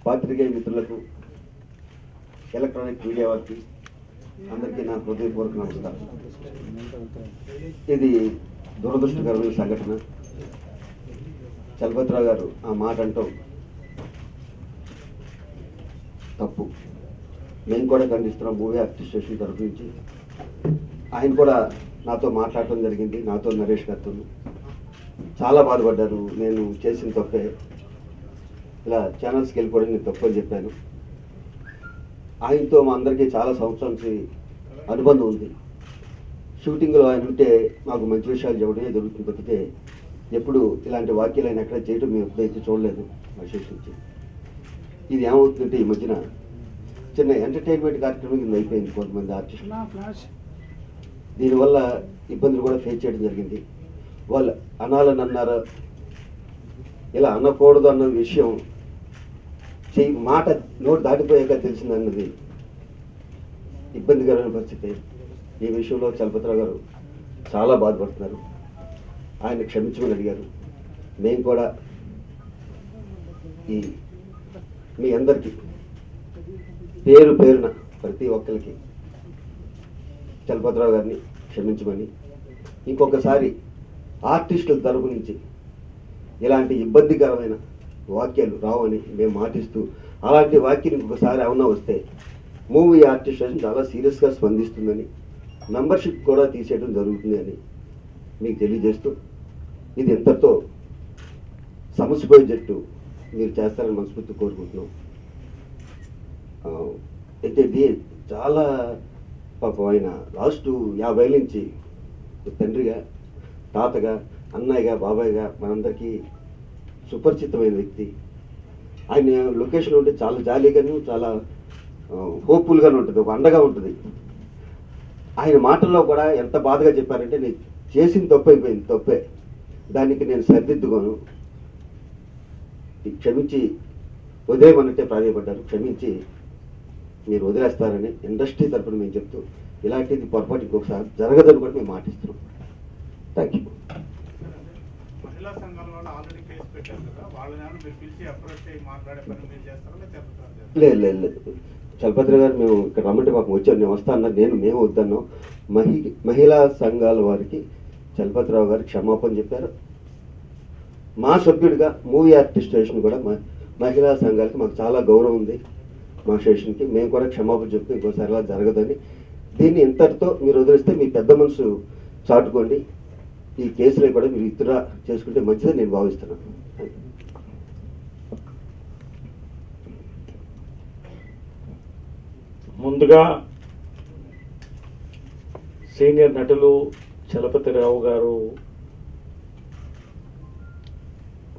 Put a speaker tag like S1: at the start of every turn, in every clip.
S1: పాత్రికేయ మిత్రులకు, electronic media వారికి అందరికీ నా హృదయపూర్వక నమస్కారం. ఇది దురదృష్టకరమైన సంఘటన. చలపతిరావు గారు ఆ మాట అంటాం తప్పు. మేము కూడా ఖండిస్తున్నాం మూవీ అడ్మినిస్ట్రేషన్ తరఫు నుంచి. ఆయన కూడా నాతో మాట్లాడటం జరిగింది, నాతో నరేష్ గారితో. చాలా బాధపడ్డారు. నేను చేసిన తప్పే, ఇలా ఛానల్స్కి వెళ్ళిపోవడం నేను తప్పు అని చెప్పాను. ఆయనతో మా అందరికీ చాలా సంవత్సరాల నుంచి అనుబంధం ఉంది. షూటింగ్లో ఆయన ఉంటే మాకు మంచి విషయాలు చెప్పడమే జరుగుతుంది తప్పితే ఎప్పుడు ఇలాంటి వాక్యాలు ఆయన ఎక్కడ చేయడం మేము ఎప్పుడైతే చూడలేదు మా షూట్ నుంచి. ఇది ఏమవుతుందంటే ఈ మధ్యన చిన్న ఎంటర్టైన్మెంట్ కార్యక్రమం కింద అయిపోయింది కొంతమంది ఆర్టిస్టులు. దీనివల్ల ఇబ్బందులు కూడా ఫేస్ చేయడం జరిగింది. వాళ్ళు అనాలని అన్నారా, ఇలా అనకూడదు అన్న విషయం మాట నోటు దాటిపోయాక తెలిసిందన్నది ఇబ్బందికరమైన పరిస్థితి. ఈ విషయంలో చలపతిరావు గారు చాలా బాధపడుతున్నారు. ఆయన క్షమించమని అడిగారు. మేము కూడా ఈ మీ అందరికీ పేరు పేరున ప్రతి ఒక్కరికి చలపతిరావు గారిని క్షమించమని, ఇంకొకసారి ఆర్టిస్టుల తరపు నుంచి ఇలాంటి ఇబ్బందికరమైన వాక్యాలు రావని మేము మాటిస్తూ, అలాంటి వాక్యం ఇంకొకసారి ఏమన్నా వస్తే మూవీ ఆర్టిస్టేషన్ చాలా సీరియస్గా స్పందిస్తుందని, మెంబర్షిప్ కూడా తీసేయడం జరుగుతుంది అని మీకు తెలియజేస్తూ, ఇది ఎంతతో సమసిపోయేటట్టు మీరు చేస్తారని మనస్ఫూర్తి కోరుకుంటున్నాం. అయితే చాలా పాపం ఆయన లాస్ట్ 50 ఏళ్ళ నుంచి తండ్రిగా, తాతగా, అన్నయ్యగా, బాబాయ్గా మనందరికీ సుపరిచితమైన వ్యక్తి. ఆయన లొకేషన్ ఉంటే చాలా జాలీగాను, చాలా హోప్ఫుల్గానే ఉంటుంది, ఒక అండగా ఉంటుంది. ఆయన మాటల్లో కూడా ఎంత బాధగా చెప్పారంటే, నేను చేసిన తప్పు అయిపోయింది, తప్పే, దానికి నేను సరిదిద్దుకోను, క్షమించి వదిలేయమన్నట్టే ప్రాధాయపడ్డారు. క్షమించి మీరు వదిలేస్తారని ఇండస్ట్రీ తరఫున మేము చెప్తూ, ఇలాంటిది పొరపాటు ఇంకొకసారి జరగదని కూడా మేము మాటిస్తున్నాం. Thank you.
S2: మహిళా సంఘాల వాళ్ళు ఆల్రెడీ కేసు పెట్టారు కదా, వాళ్ళని మీరు పిలిచి అప్రోచ్ అయ్యి మాట్లాడే పని మీరు చేస్తారా?
S1: లేదు. చలపతిరావు గారు మేము ఇక్కడ రమ్మంటే పాపం వచ్చారు, నేను వస్తా అన్నారు. మేము వద్దన్నాం. మహిళా సంఘాల వారికి చలపతిరావు గారు క్షమాపణ చెప్పారు. మా సభ్యుడిగా మూవీ ఆర్టిస్ట్ స్టేషన్ కూడా మహిళా సంఘాలకి మాకు చాలా గౌరవం ఉంది. మా స్టేషన్కి మేము కూడా క్షమాపణ చెప్తూ ఇంకోసారి అలా జరగదని, దీన్ని ఇంతటితో మీరు వదిలిస్తే మీ పెద్ద మనసు చాటుకోండి, ఈ కేసులో కూడా మీరు విత్డ్రా చేసుకుంటే మంచిదని నేను భావిస్తున్నాను.
S3: ముందుగా సీనియర్ నటులు చలపతిరావు గారు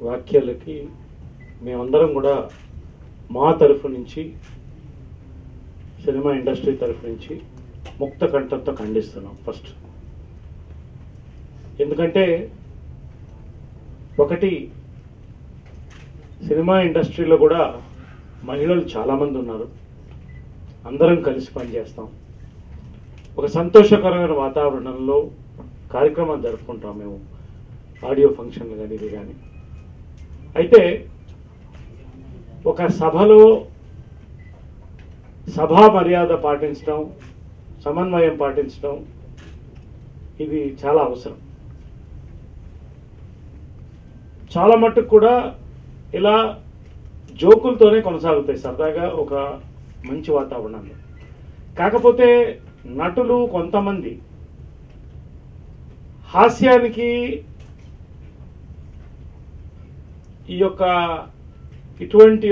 S3: వ్యాఖ్యలకి మేమందరం కూడా మా తరఫు నుంచి, సినిమా ఇండస్ట్రీ తరఫు నుంచి ముక్త కంఠంతో ఖండిస్తున్నాం. ఫస్ట్ ఎందుకంటే ఒకటి, సినిమా ఇండస్ట్రీలో కూడా మహిళలు చాలామంది ఉన్నారు, అందరం కలిసి పనిచేస్తాం. ఒక సంతోషకరమైన వాతావరణంలో కార్యక్రమాలు జరుపుకుంటాం మేము, ఆడియో ఫంక్షన్లు కానీ ఇది కానీ. అయితే ఒక సభలో సభా మర్యాద పాటించడం, సమన్వయం పాటించడం ఇది చాలా అవసరం. చాలా మట్టుకు కూడా ఇలా జోకులతోనే కొనసాగుతాయి సరదాగా ఒక మంచి వాతావరణంలో. కాకపోతే నటులు కొంతమంది హాస్యానికి ఇటువంటి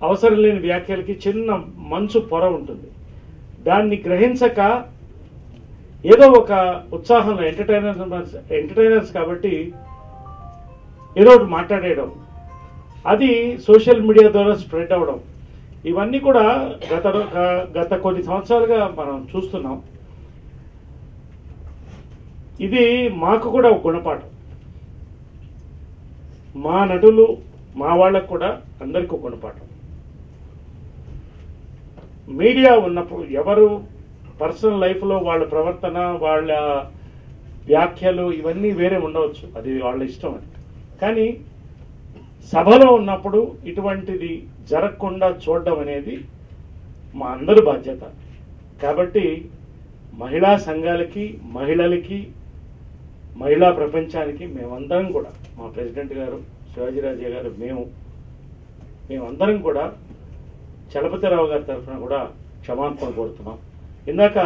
S3: అవసరం లేని వ్యాఖ్యలకి చిన్న మంచు పొర ఉంటుంది. దాన్ని గ్రహించక ఏదో ఒక ఉత్సాహంలో ఎంటర్టైనర్స్ కాబట్టి ఏదో ఒకటి మాట్లాడేయడం, అది సోషల్ మీడియా ద్వారా స్ప్రెడ్ అవ్వడం, ఇవన్నీ కూడా గత కొన్ని సంవత్సరాలుగా మనం చూస్తున్నాం. ఇది మాకు కూడా ఒక గుణపాఠం. మా నటులు, మా వాళ్ళకు కూడా అందరికీ ఒక గుణపాఠం. మీడియా ఉన్నప్పుడు ఎవరు పర్సనల్ లైఫ్లో వాళ్ళ ప్రవర్తన, వాళ్ళ వ్యాఖ్యలు ఇవన్నీ వేరే ఉండవచ్చు, అది వాళ్ళ ఇష్టం. అది కానీ సభలో ఉన్నప్పుడు ఇటువంటిది జరగకుండా చూడడం అనేది మా అందరి బాధ్యత. కాబట్టి మహిళా సంఘాలకి, మహిళలకి, మహిళా ప్రపంచానికి మేమందరం కూడా, మా ప్రెసిడెంట్ గారు, శివాజీరాజే గారు, మేమందరం కూడా చలపతిరావు గారి తరఫున కూడా క్షమాపణ కోరుతున్నాం. ఇందాక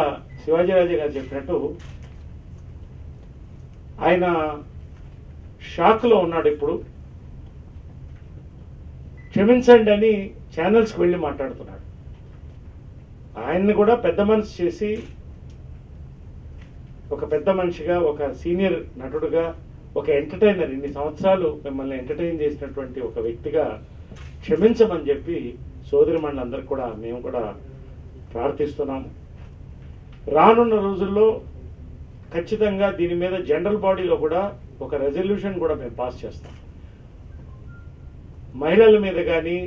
S3: శివాజీరాజే గారు చెప్పినట్టు ఆయన షాక్లో ఉన్నాడు. ఇప్పుడు క్షమించండి అని ఛానల్స్కి వెళ్ళి మాట్లాడుతున్నాడు. ఆయన్ని కూడా పెద్ద మనసు చేసి, ఒక పెద్ద మనిషిగా, ఒక సీనియర్ నటుడుగా, ఒక ఎంటర్టైనర్, ఇన్ని సంవత్సరాలు మిమ్మల్ని ఎంటర్టైన్ చేసినటువంటి ఒక వ్యక్తిగా క్షమించమని చెప్పి సోదరిమణులందరికీ కూడా మేము కూడా ప్రార్థిస్తున్నాము. రానున్న రోజుల్లో ఖచ్చితంగా దీని మీద జనరల్ బాడీలో కూడా ఒక రెజల్యూషన్ కూడా మేము పాస్ చేస్తాం. మహిళల మీద కానీ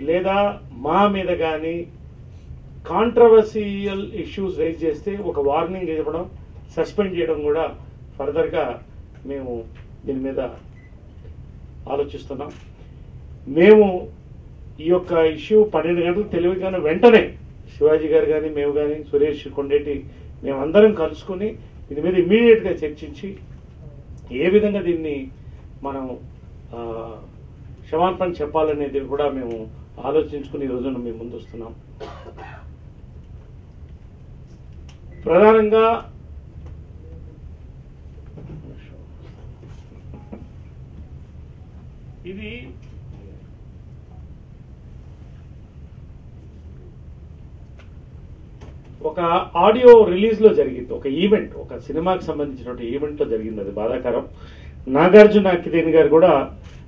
S3: లేదా మా మీద కానీ కాంట్రవర్సియల్ ఇష్యూస్ రైజ్ చేస్తే ఒక వార్నింగ్ ఇవ్వడం, సస్పెండ్ చేయడం కూడా ఫర్దర్గా మేము దీని మీద ఆలోచిస్తున్నాం. మేము ఈ యొక్క ఇష్యూ 12 గంటలకు తెలియగానే వెంటనే శివాజీ గారు కానీ, మేము కానీ, సురేష్ కొండేటి, మేమందరం కలుసుకుని దీని మీద ఇమ్మీడియట్గా చర్చించి ఏ విధంగా దీన్ని మనం క్షమాపణ చెప్పాలనేది కూడా మేము ఆలోచించుకుని ఈ రోజున మేము ముందు వస్తున్నాం. ప్రధానంగా ఇది ఒక ఆడియో రిలీజ్ లో జరిగింది, ఒక ఈవెంట్, ఒక సినిమాకి సంబంధించినటువంటి ఈవెంట్ లో జరిగింది. అది బాధాకరం. నాగార్జున అక్కినేని గారు కూడా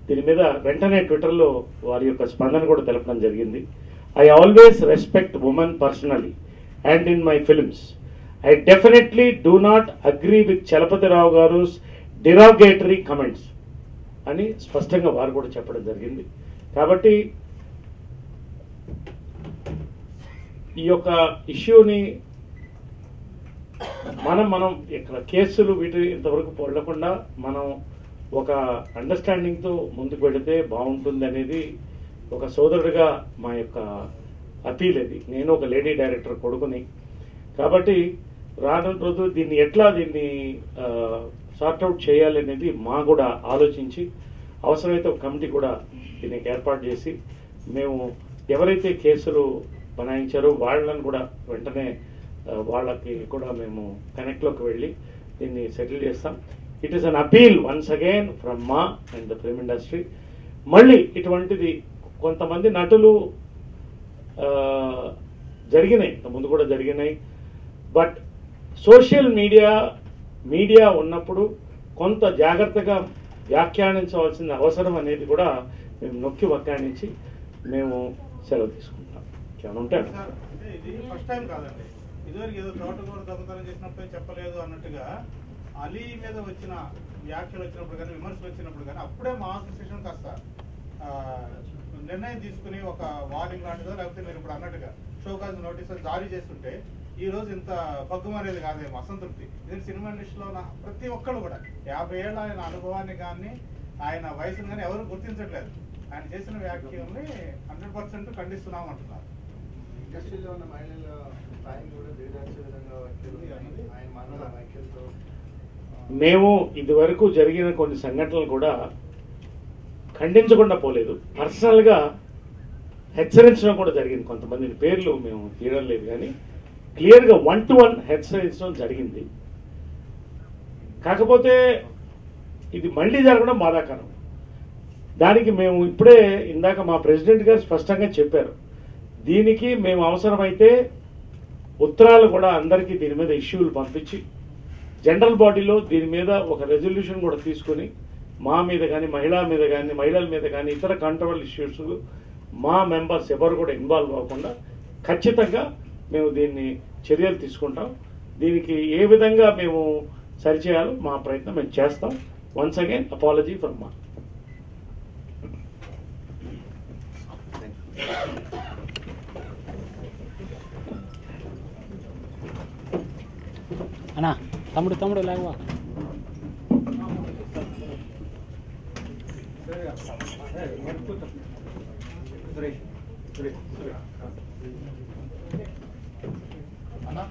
S3: దీని మీద వెంటనే ట్విట్టర్లో వారి యొక్క స్పందన కూడా తెలపడం జరిగింది. I always respect women personally and in my films. I definitely do not agree with Chalapathi Rao గారు డిరాగేటరీ కమెంట్స్ అని స్పష్టంగా వారు కూడా చెప్పడం జరిగింది. కాబట్టి ఈ యొక్క ఇష్యూని మనం ఇక్కడ కేసులు వీటి ఇంతవరకు పొడకుండా మనం ఒక అండర్స్టాండింగ్తో ముందుకు వెళితే బాగుంటుంది అనేది ఒక సోదరుడిగా మా యొక్క అపీల్. ఇది నేను ఒక లేడీ డైరెక్టర్ కొడుకుని, కాబట్టి రానున్న రోజు దీన్ని సార్ట్అవుట్ చేయాలి అనేది మా కూడా ఆలోచించి అవసరమైతే ఒక కమిటీ కూడా దీనికి ఏర్పాటు చేసి మేము ఎవరైతే కేసులు బనాయించారో వాళ్ళని కూడా వెంటనే వాళ్ళకి కూడా మేము కనెక్ట్లోకి వెళ్ళి దీన్ని సెటిల్ చేస్తాం. It is an appeal once again from మా అండ్ ద ఫిల్మ్ ఇండస్ట్రీ. మళ్ళీ ఇటువంటిది కొంతమంది నటులు జరిగినాయి, ముందు కూడా జరిగినాయి. బట్ సోషల్ మీడియా ఉన్నప్పుడు కొంత జాగ్రత్తగా వ్యాఖ్యానించవలసిన అవసరం అనేది కూడా మేము నొక్కి వ్యాఖ్యానించి మేము సెలవు తీసుకుంటాం.
S2: అంటే ఇది ఫస్ట్ టైం కాదండి. ఇదివరకు ఏదో తోటకూర దొంగతనం చేసినప్పుడు చెప్పలేదు అన్నట్టుగా అలీ మీద వచ్చిన వ్యాఖ్యలు వచ్చినప్పుడు కానీ, విమర్శలు వచ్చినప్పుడు కానీ అప్పుడే మా అసోసియేషన్ కాస్త నిర్ణయం తీసుకుని ఒక వార్నింగ్ లాంటిదో లేకపోతే మీరు ఇప్పుడు అన్నట్టుగా షోకాజ్ నోటీస్ జారీ చేస్తుంటే ఈ రోజు ఇంత పగ్గుమ అనేది కాదేమో అసంతృప్తి. ఇది సినిమా ఇండస్ట్రీలో ఉన్న ప్రతి ఒక్కళ్ళు కూడా 50 ఏళ్ళ ఆయన అనుభవాన్ని కానీ ఆయన వయసును కానీ ఎవరు గుర్తించట్లేదు. ఆయన చేసిన వ్యాఖ్యల్ని 100% ఖండిస్తున్నాం అంటున్నారు.
S4: ఇండస్ట్రీలో ఉన్న మహిళల స్థాయిని కూడా దిగజార్చే విధంగా ఆయన మాట్లాడిన వ్యాఖ్యలతో
S3: మేము ఇదివరకు జరిగిన కొన్ని సంఘటనలు కూడా ఖండించకుండా పోలేదు, పర్సనల్గా హెచ్చరించడం కూడా జరిగింది. కొంతమంది పేర్లు మేము తీయడం లేదు కానీ క్లియర్గా 1-to-1 హెచ్చరించడం జరిగింది. కాకపోతే ఇది మళ్ళీ జరగడం బాధాకరం. దానికి మేము ఇప్పుడే ఇందాక మా ప్రెసిడెంట్ గారు స్పష్టంగా చెప్పారు, దీనికి మేము అవసరమైతే ఉత్తరాలు కూడా అందరికీ దీని మీద ఇష్యూలు పంపించి జనరల్ బాడీలో దీని మీద ఒక రెజల్యూషన్ కూడా తీసుకుని మా మీద కానీ, మహిళల మీద కానీ ఇతర కంట్రోవల్ ఇష్యూస్ మా మెంబర్స్ ఎవరు కూడా ఇన్వాల్వ్ అవ్వకుండా ఖచ్చితంగా మేము దీన్ని చర్యలు తీసుకుంటాం. దీనికి ఏ విధంగా మేము సరిచేయాలో మా ప్రయత్నం మేము చేస్తాం. వన్స్ అగైన్ అపాలజీ ఫ్రమ్ మా.
S5: అన్నా తమ్ముడు లాగవా
S4: సరే
S2: అన్నా